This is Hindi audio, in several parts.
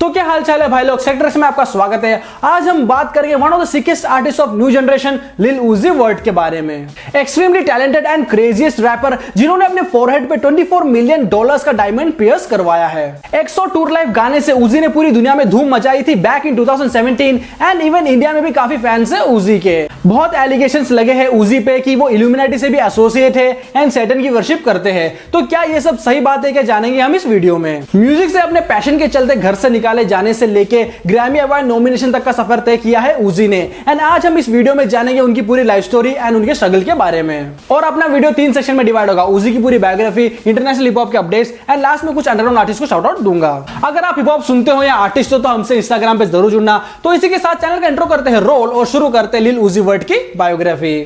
तो क्या हाल चाल है भाई लोग, सेक्टर में आपका स्वागत है। आज हम बात करेंगे one of the sickest artist of new generation Lil Uzi Vert के बारे में। Extremely talented and craziest rapper जिन्होंने अपने फोरहेड पे $24 मिलियन का डायमंड पियर्स करवाया है। 100 टूर लाइफ गाने से उजी ने पूरी दुनिया में धूम मचाई थी back in 2017 and even India में भी काफी फैंस है उजी के। बहुत एलिगेशंस लगे हैं उजी पे कि वो इल्यूमिनाटी से भी एसोसिएट है एंड सैटर्न की वर्शिप करते हैं। तो क्या ये सब सही बात है, क्या जानेंगे हम इस वीडियो में। म्यूजिक से अपने पैशन के चलते घर से निकाले जाने से लेके ग्रैमी अवार्ड नॉमिनेशन तक का सफर तय किया है उजी ने एंड आज हम इस वीडियो में जानेंगे उनकी पूरी लाइफ स्टोरी एंड उनके स्ट्रगल के बारे में। और अपना वीडियो 3 सेक्शन में डिवाइड होगा, उजी की पूरी बायोग्राफी, इंटरनेशनल हिप हॉप के अपडेट्स एंड लास्ट में कुछ अंडरग्राउंड आर्टिस्ट को शाउट आउट दूंगा। अगर आप हिप हॉप सुनते हो या आर्टिस्ट हो तो हमसे इंस्टाग्राम पे जरूर जुड़ना। तो इसी के साथ चैनल का इंट्रो करते हैं रोल और शुरू करते हैं लिल उजी वर्ट की बायोग्राफी।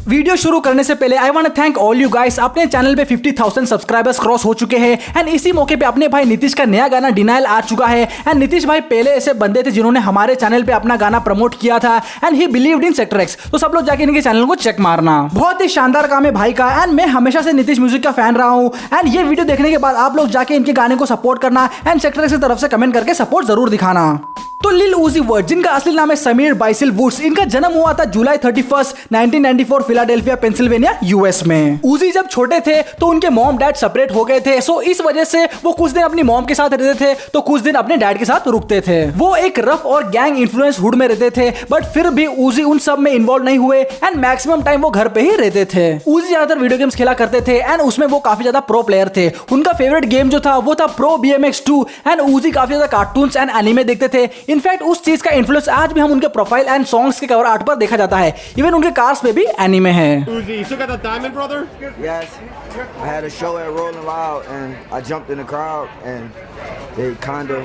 वीडियो शुरू करने से पहले I want to thank all you guys. अपने चैनल पे 50,000 सब्सक्राइबर्स क्रॉस हो चुके हैं एंड इसी मौके पे अपने भाई नीतीश का नया गाना डिनाइल आ चुका है एंड नीतीश भाई पहले ऐसे बंदे थे जिन्होंने हमारे चैनल पे अपना गाना प्रमोट किया था and he believed in sector x. तो सब लोग जाके इनके चैनल को चेक मारना। बहुत ही शानदार काम है भाई का एंड मैं हमेशा से नीतीश म्यूजिक का फैन रहा हूँ एंड ये वीडियो देखने के बाद आप लोग जाके इनके गाने को सपोर्ट करना एंड सेक्टर एक्स की तरफ से कमेंट करके सपोर्ट जरूर दिखाना। तो लिल उजी वर्ट, जिनका असली नाम है समीर बाइसिल वुड्स, इनका जन्म हुआ था जुलाई 31, 1994 फिलाडेल्फिया पेंसिल्वेनिया यूएस में। उजी जब छोटे थे तो उनके मॉम डैड सेपरेट हो गए थे, सो इस वजह से वो कुछ दिन अपनी मॉम के साथ रहते थे तो कुछ दिन अपने डैड के साथ रुकते थे। वो एक रफ और गैंग इन्फ्लुएंस हुड में रहते थे बट फिर भी उजी उन सब में इन्वॉल्व नहीं हुए एंड मैक्सिमम टाइम वो घर पे ही रहते थे। उजी ज्यादातर वीडियो गेम्स खेला करते थे एंड उसमें वो काफी ज्यादा प्रो प्लेयर थे। उनका फेवरेट गेम जो था वो था प्रो BMX 2 एंड उजी काफी ज्यादा कार्टून्स एंड एनीमे देखते थे। इनफैक्ट उस चीज का इन्फ्लुएंस आज भी हम उनके प्रोफाइल एंड सॉन्ग्स के कवर आर्ट पर देखा जाता है। इवन उनके कार्स पे भी एनीमे है। Uzi, you still got the diamond, brother? Yes, I had a show at Rolling Loud and I jumped in the crowd and they kinda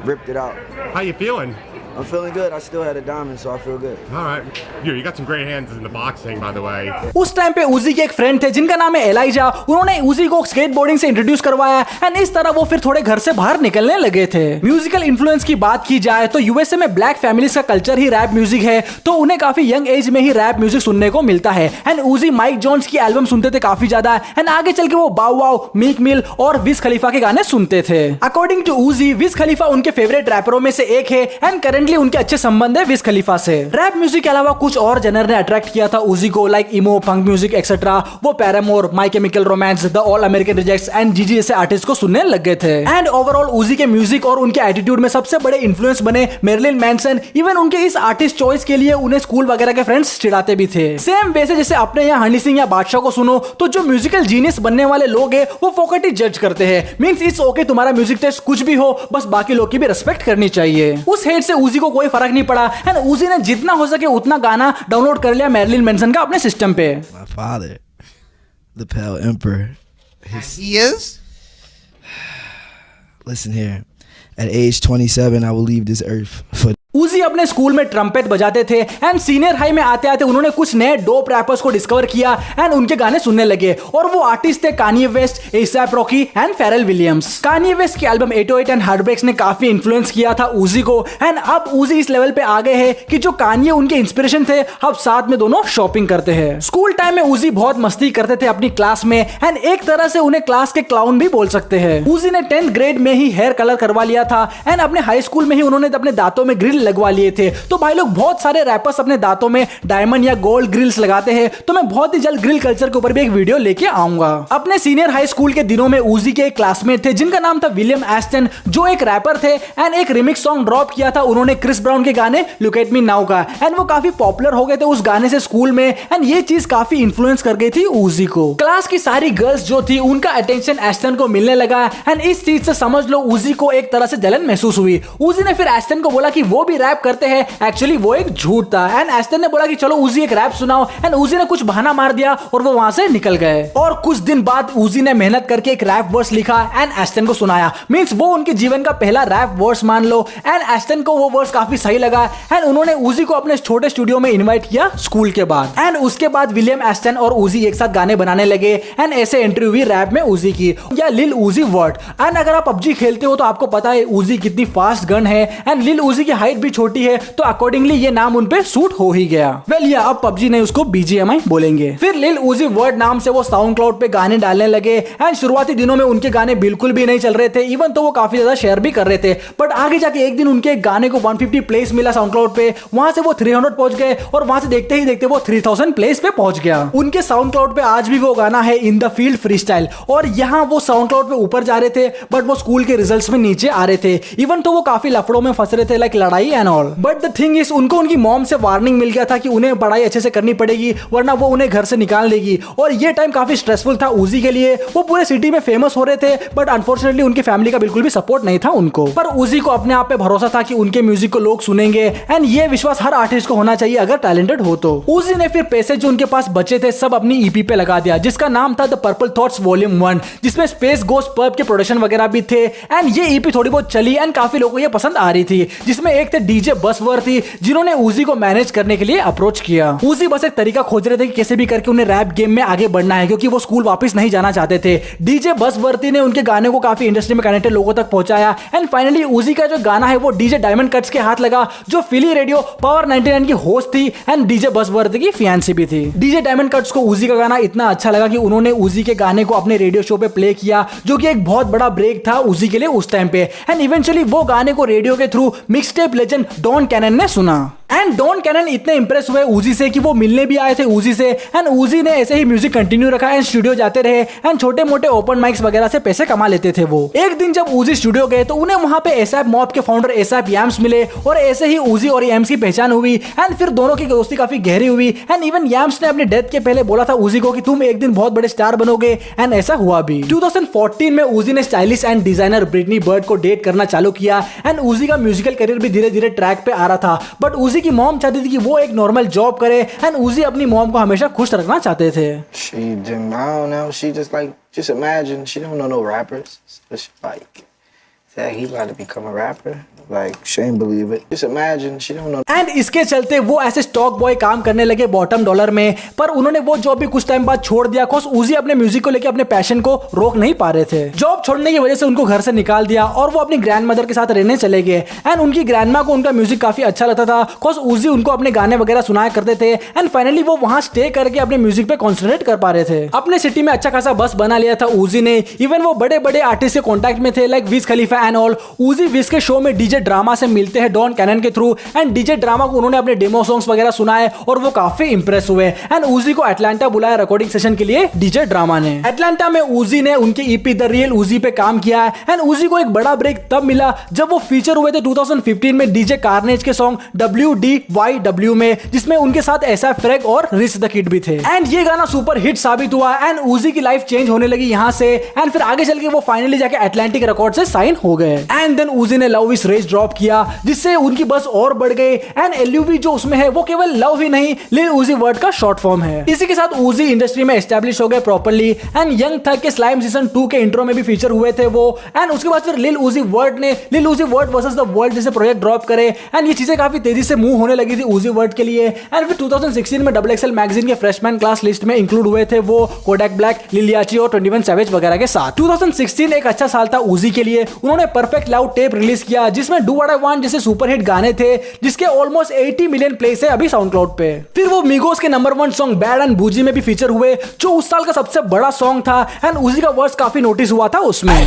ripped it out. How you feeling? I'm feeling good. I still had a diamond, so I feel good. All right. You got some great hands in the boxing, by the way. उस टाइम पे उजी के एक फ्रेंड थे जिनका नाम है एलाइजा। उन्होंने उजी को स्केटबोर्डिंग से इंट्रोड्यूस करवाया एंड इस तरह वो फिर थोड़े घर से बाहर निकलने लगे थे। म्यूजिकल इन्फ्लुएंस की बात की जाए तो यूएसए में ब्लैक फैमिलीज का कल्चर ही रैप म्यूजिक है, तो उन्हें काफी यंग एज में ही रैप म्यूजिक सुनने को मिलता है एंड उजी माइक जोन्स की एल्बम सुनते थे काफी ज्यादा एंड आगे चल के वो बाउ वाउ, मीक मिल और विज खलीफा के गाने सुनते थे। अकॉर्डिंग टू उजी, विज खलीफा उनके फेवरेट रैपरों में से एक है एंड करेंटली उनके अच्छे संबंध है विज खलीफा से। रैप म्यूजिक के अलावा कुछ और जनर ने अट्रैक्ट किया था उजी को, लाइक इमो, फंक म्यूजिक एक्सेट्रा। वो paramour, my chemical romance, the all American rejects and जीजी जैसे आर्टिस्ट को सुनने लग गए थे। एंड ओवरऑल उजी के म्यूजिक और उनके एटीट्यूड में सबसे बड़े इन्फ्लुएंस बने मेरिलिन मैनसन। इवन उनके इस आर्टिस्ट चॉइस के लिए उन्हें स्कूल वगैरह के फ्रेंड्स चिढ़ाते भी थे। सेम वैसे जैसे अपने यहाँ हनी सिंह या बादशाह को सुनो तो जो म्यूजिकल जीनियस बनने वाले लोग हैं वो फोकट ही जज करते हैं। मींस इट्स ओके तुम्हारा म्यूजिक टेस्ट कुछ भी हो, बस बाकी लोग की भी रिस्पेक्ट करनी चाहिए। उस हेट से उजी को कोई फर्क नहीं पड़ा एंड उजी ने जितना हो सके उतना गाना डाउनलोड कर लिया मेरिलिन मैनसन का अपने सिस्टम पे। My father, the Pale Emperor. He is? Listen here. At age 27, I will leave this earth for उजी अपने स्कूल में ट्रम्पेट बजाते थे एंड सीनियर हाई में आते आते उन्होंने कुछ नए डोप रैपर्स को डिस्कवर किया एंड उनके गाने सुनने लगे और वो आर्टिस्ट थे Kanye West, ASAP Rocky and Feral Williams. Kanye West की एल्बम 808 एंड हार्टब्रेक्स ने काफी इन्फ्लुएंस किया था उजी को एंड अब उजी इस लेवल पे आ गए हैं कि जो कान्ये उनके इंस्पिरेशन थे अब साथ में दोनों शॉपिंग करते हैं। स्कूल टाइम में उजी बहुत मस्ती करते थे अपनी क्लास में एंड एक तरह से उन्हें क्लास के क्लाउन भी बोल सकते हैं। उजी ने 10th ग्रेड में ही हेयर कलर करवा लिया था एंड अपने हाई स्कूल में ही उन्होंने अपने दांतों में ग्रिल लगवा लिए थे। तो भाई लोग बहुत सारे रैपर्स अपने दांतों में डायमंड या गोल्ड ग्रिल्स लगाते हैं, तो मैं बहुत ही जल्द ग्रिल कल्चर के ऊपर भी एक वीडियो लेके आऊंगा। अपने सीनियर हाई स्कूल के दिनों में उजी के एक क्लासमेट थे जिनका नाम था विलियम एस्टन, जो एक रैपर थे एंड एक रिमिक्स सॉन्ग ड्रॉप किया था उन्होंने क्रिस ब्राउन के गाने लुक एट मी नाउ का एंड वो काफी पॉपुलर हो गए थे उस गाने से स्कूल में एंड ये चीज काफी इन्फ्लुएंस कर गई थी उजी को। क्लास की सारी गर्ल्स जो थी उनका अटेंशन एस्टन को मिलने लगा एंड इस चीज से समझ लो उजी को एक तरह से जलन महसूस हुई। उजी ने फिर एस्टन को बोला कि वो भी रैप करते हैं, एक्चुअली वो एक झूठ था एंड एस्टन ने बोला कि चलो उजी एक रैप सुनाओ एंड उजी ने कुछ बहाना मार दिया और वो वहां से निकल गए। और कुछ दिन बाद उजी ने मेहनत करके एक रैप वर्स लिखा एंड एस्टन को सुनाया। मींस वो उनके जीवन का पहला रैप वर्स मान लो एंड एस्टन को वो वर्स काफी सही लगा एंड उन्होंने उजी को अपने छोटे स्टूडियो में इनवाइट किया स्कूल के बाद एंड उसके बाद विलियम एस्टन और उजी एक साथ गाने बनाने लगे एंड ऐसे एंट्री हुई रैप में उजी की या लिल उजी वर्ट। एंड अगर आप PUBG खेलते हो तो आपको पता है उजी कितनी फास्ट गन है एंड लिल उजी की हाइट भी छोटी है, तो अकॉर्डिंगली ये नाम उन पे सूट हो ही गया। वेल या अब पबजी ने उसको BGMI बोलेंगे। फिर लिल उजी वर्ड नाम से वो साउंड क्लाउड पे गाने डालने लगे एंड शुरुआती दिनों में उनके गाने बिल्कुल भी नहीं चल रहे थे, इवन तो वो काफी ज्यादा शेयर भी कर रहे थे। बट आगे जाके एक दिन उनके एक गाने को 150 प्लेस मिला साउंड क्लाउड पे, वहां से वो 300 पहुंच गए और वहां से देखते ही देखते वो 3000 प्लेस पे पहुंच गया। उनके साउंड क्लाउड पे आज भी वो गाना है इन द फील्ड फ्रीस्टाइल, और यहाँ वो साउंड क्लाउड पे ऊपर जा रहे थे बट वो स्कूल के रिजल्ट्स में नीचे आ रहे थे, इवन तो वो काफी लफड़ों में फंस रहे थे, लाइक लड़ाई and all. But the thing is उनको उनकी मॉम से वार्निंग मिल गया था कि उन्हें पढ़ाई अच्छे से करनी पड़ेगी वरना वो उन्हें घर से निकाल देगी, और ये टाइम काफी स्ट्रेसफुल था उजी के लिए। वो पूरे सिटी में फेमस हो रहे थे बट अनफॉर्चुनेटली उनकी फैमिली का बिल्कुल भी सपोर्ट नहीं था उनको। पर उजी को अपने आप पे भरोसा था कि उनके म्यूजिक को लोग सुनेंगे एंड ये विश्वास हर आर्टिस्ट को होना चाहिए अगर टैलेंटेड हो तो। उजी ने फिर पैसे जो उनके पास बचे थे सब अपनी ईपी पे लगा दिया, जिसका नाम था द पर्पल थॉट्स वॉल्यूम 1, जिसमें स्पेस गोस्ट पर्प के प्रोडक्शन वगैरह भी थे एंड ये ईपी थोड़ी बहुत चली एंड काफी लोगों को ये पसंद आ रही थी, जिसमें एक थे डीजे बसवर्दी जिन्होंने उजी को मैनेज करने के लिए अप्रोच किया। उजी बस एक तरीका खोज रहे थे कि कैसे भी करके उन्हें रैप गेम में आगे बढ़ना है, क्योंकि वो स्कूल वापस नहीं जाना चाहते थे। डीजे बसवर्दी ने उनके गाने को काफी इंडस्ट्री में कनेक्टेड लोगों तक पहुंचाया एंड फाइनली उजी का जो गाना है वो डीजे डायमंड कट्स के हाथ लगा, जो फिली रेडियो पावर 99 की होस्ट थी एंड डीजे बसवर्दी की फियांसी भी थी। डीजे डायमंड कट्स को उजी का गाना इतना अच्छा लगा कि उन्होंने उजी के गाने को अपने रेडियो शो पे प्ले किया, जो कि एक बहुत बड़ा ब्रेक था उजी के लिए उस टाइम पे। एंड इवेंचुअली वो गाने को रेडियो के through mixtape legend Don Cannon ने सुना एंड डॉन कैनन इतने इंप्रेस हुए उजी से कि वो मिलने भी आए थे उजी से एंड उजी ने ऐसे ही म्यूजिक कंटिन्यू रखा एंड स्टूडियो जाते रहे एंड छोटे मोटे ओपन माइक्स वगैरह से पैसे कमा लेते थे वो। एक दिन जब उजी स्टूडियो गए तो उन्हें वहां पे एसएप मॉब के फाउंडर एसएप याम्स मिले और ऐसे ही उजी और याम्स की पहचान हुई एंड फिर दोनों की दोस्ती काफी गहरी हुई एंड इवन याम्स ने अपने डेथ के पहले बोला था उजी को कि तुम एक दिन बहुत बड़े स्टार बनोगे एंड ऐसा हुआ भी। 2014 में उजी ने stylish and designer Brittany Byrd को डेट करना चालू किया एंड उजी का म्यूजिकल करियर भी धीरे धीरे ट्रैक पे आ रहा था, बट उजी की मॉम चाहती थी कि वो एक नॉर्मल जॉब करे एंड उजी अपनी मॉम को हमेशा खुश रखना चाहते थे। She didn't, I don't know, she just imagine, she don't know no rappers, so she like, that he about to become a rapper, like, she ain't believe it, just imagine, she don't know. And इसके चलते वो ऐसे स्टॉक बॉय काम करने लगे बॉटम डॉलर में, पर उन्होंने वो जॉब भी कुछ टाइम बाद छोड़ दिया बिकॉज़ उजी अपने म्यूजिक को लेके अपने पैशन को रोक नहीं पा रहे थे। जॉब छोड़ने की वजह से उनको घर से निकाल दिया और वो अपनी ग्रैंड मदर के साथ रहने चले गए एंड उनकी ग्रैंड माँ को उनका म्यूजिक काफी अच्छा लगता था बिकॉज़ उजी उनको अपने गाने वगैरह सुनाया करते थे एंड फाइनली वो वहां स्टे करके अपने म्यूजिक पे कॉन्सेंट्रेट कर पा रहे थे। अपने सिटी में अच्छा खासा बस बना लिया था उजी ने, इवन वो बड़े बड़े आर्टिस्ट के कॉन्टैक्ट में थे like Wiz Khalifa and all. Uzi Wiz के शो में डीजे ड्रामा से मिलते हैं डॉन कैनन के थ्रू एंड डीजे ड्रामा को उन्होंने अपने डेमो सॉन्ग्स वगैरह सुनाए और वो काफी इंप्रेस हुए एंड उजी को अटलांटा बुलाया रिकॉर्डिंग सेशन के लिए डीजे ड्रामा ने। अटलांटा में उजी ने उनके ईपी द रियल उजी पे काम किया एंड उजी को एक बड़ा ब्रेक तब मिला जब वो फीचर हुए थे 2015 में डीजे कार्नेज के सॉन्ग WDYW में, जिसमें उनके साथ एसएफ फ्रेग और रिच द किड भी थे एंड ये गाना सुपर हिट साबित हुआ एंड उजी की लाइफ चेंज होने लगी यहाँ से एंड फिर आगे चल के वो फाइनली जाके अटलांटिक रिकॉर्ड से साइन हो गए एंड देन उजी ने लव इज रेज ड्रॉप किया, जिससे उनकी बस और बढ़ गई एंड LUV जो उसमें है वो केवल लव ही नहीं लिल उजी वर्ड का शॉर्ट फॉर्म है। इसी के साथ उजी इंडस्ट्री में एस्टैब्लिश हो गए प्रॉपर्ली एंड यंग थग के स्लाइम सीजन 2 के इंट्रो में भी फीचर हुए थे वो एंड उसके बाद फिर लिल उजी वर्ड ने लिल उजी वर्ड वर्सेस द वर्ल्ड जैसे प्रोजेक्ट ड्रॉप करे एंड ये चीजें काफी तेजी से मूव होने लगी थी उजी वर्ड के लिए एंड फिर 2016 में XXL मैगजीन के फ्रेशमैन क्लास लिस्ट में इंक्लूड हुए थे वो कोडैक ब्लैक, लिल याची और 21 सैवेज वगैरह के साथ। 2016 एक अच्छा साल था उजी के लिए, उन्होंने परफेक्ट लव टेप रिलीज किया जिसमें डू व्हाट आई वांट जैसे सुपर हिट गाने थे जिसके ऑलमोस्ट 80 मिलियन प्लेस है अभी साउंड क्लाउड पे। फिर वो मिगोस के नंबर 1 सॉन्ग बैड एंड बूजी में भी फीचर हुए जो उस साल का सबसे बड़ा सॉन्ग था एंड उजी का वर्स काफी नोटिस हुआ था उसमें।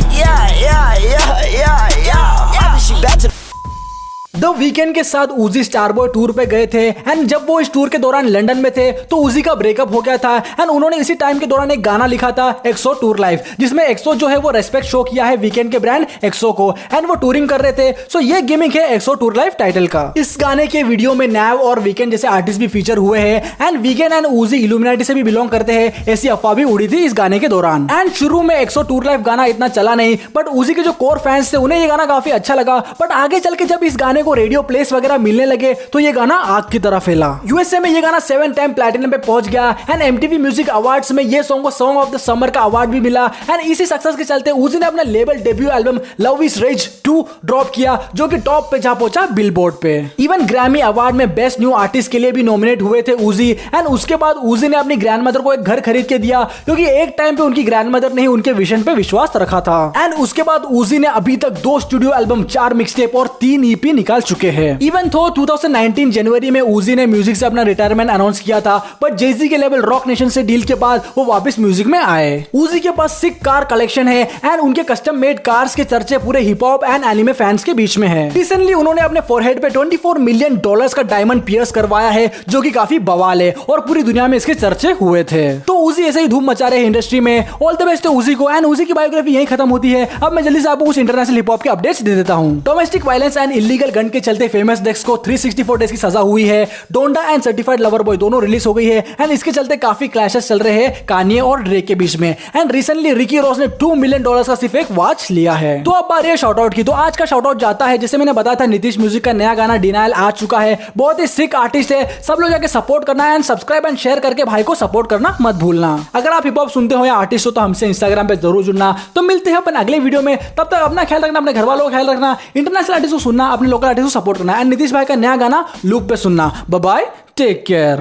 द वीकेंड के साथ उजी स्टारबॉय टूर पे गए थे एंड जब वो इस टूर के दौरान लंदन में थे तो उजी का ब्रेकअप हो गया था एंड उन्होंने इसी टाइम के दौरान एक गाना लिखा था एक्सो टूर लाइफ, जिसमें एक्सो जो है वो रेस्पेक्ट शो किया है वीकेंड के ब्रांड एक्सो को एंड वो टूरिंग कर रहे थे। सो ये गिमिक है एक्सो टूर लाइफ टाइटल का। इस गाने के वीडियो में नैव और वीकेंड जैसे आर्टिस्ट भी फीचर हुए हैं एंड वीकेंड एंड उजी इल्यूमिनाटी से भी बिलोंग करते हैं, ऐसी अफवाह भी उड़ी थी इस गाने के दौरान। एंड शुरू में एक्सो टूर लाइफ गाना इतना चला नहीं, बट उजी के जो कोर फैंस थे उन्हें ये गाना काफी अच्छा लगा, बट आगे चल के जब इस गाने को रेडियो प्लेस वगैरह मिलने लगे तो ये गाना आग की तरह फैला। यूएसए में ये गाना 7 टाइम प्लैटिनम पे पहुंच गया एंड MTV म्यूजिक अवार्ड्स में ये सॉन्ग को सॉन्ग ऑफ द समर का अवार्ड भी मिला एंड इसी सक्सेस के चलते उजी ने अपना label debut album Luv is Rage 2 drop किया जो कि टॉप पे जा पहुंचा बिलबोर्ड पे। इवन ग्रैमी अवार्ड में बेस्ट न्यू आर्टिस्ट के लिए भी नॉमिनेट हुए थे उजी एंड उसके बाद उजी ने अपनी ग्रैंडमदर को एक घर खरीद के दिया क्योंकि एक टाइम पे उनकी ग्रैंडमदर ने ही उनके विजन पे विश्वास रखा था एंड उसके बाद उजी ने अभी तक 2 स्टूडियो एल्बम, 4 मिक्सटेप और 3 EP निकाल निकाल चुके हैं। इवन थो 2019 जनवरी में उजी ने म्यूजिक से अपना रिटायरमेंट अनाउंस किया था, बट जेजी के लेवल रॉक नेशन से डील के बाद वो वापस म्यूजिक में आए। उजी के पास सिक कार कलेक्शन है एंड उनके कस्टम मेड कार्स के चर्चे पूरे hip hop and anime fans के बीच में है। रिसेंटली उन्होंने अपने फोरहेड पे $24 मिलियन का डायमंड पियर्स करवाया है, जो कि काफी बवाल है और पूरी दुनिया में इसके चर्चे हुए थे। तो उजी ऐसे ही धूम मचा रहे हैं इंडस्ट्री में। ऑल द बेस्ट उजी को। एंड उजी की बायोग्राफी यही खत्म होती है। अब मैं जल्दी से आपको कुछ इंटरनेशनल हिप हॉप के अपडेट्स दे देता हूं। Domestic violence and illegal gun के चलते फेमस डेक्स को 364 डेज की सजा हुई है। Donda and certified lover boy दोनों रिलीज हो गई है एंड इसके चलते काफी क्लैशेस चल रहे हैं कान्ये और ड्रेक के बीच में। एंड रिसेंटली रिकी रॉस ने $2 मिलियन का सिर्फ एक वॉच लिया है। तो अब बारी है शाउट आउट की। तो आज का शाउट आउट जाता है, जैसे मैंने बताया था, नीतीश म्यूजिक का नया गाना डिनायल आ चुका है। बहुत ही सिक आर्टिस्ट है, सब लोग जाके सपोर्ट करना एंड सब्सक्राइब एंड शेयर करके भाई को सपोर्ट करना मत भूलना। अगर आप हिप हॉप सुनते हो या आर्टिस्ट हो तो हमसे इंस्टाग्राम पे जरूर जुड़ना। तो मिलते हैं अपन अगले वीडियो में, तब तक अपना ख्याल रखना, अपने घर वालों का ख्याल रखना, इंटरनेशनल आर्टिस्ट को सुनना, अपने लोकल आर्टिस्ट को सपोर्ट करना एंड नीतीश भाई का नया गाना लूप पे सुनना। Bye bye, take care.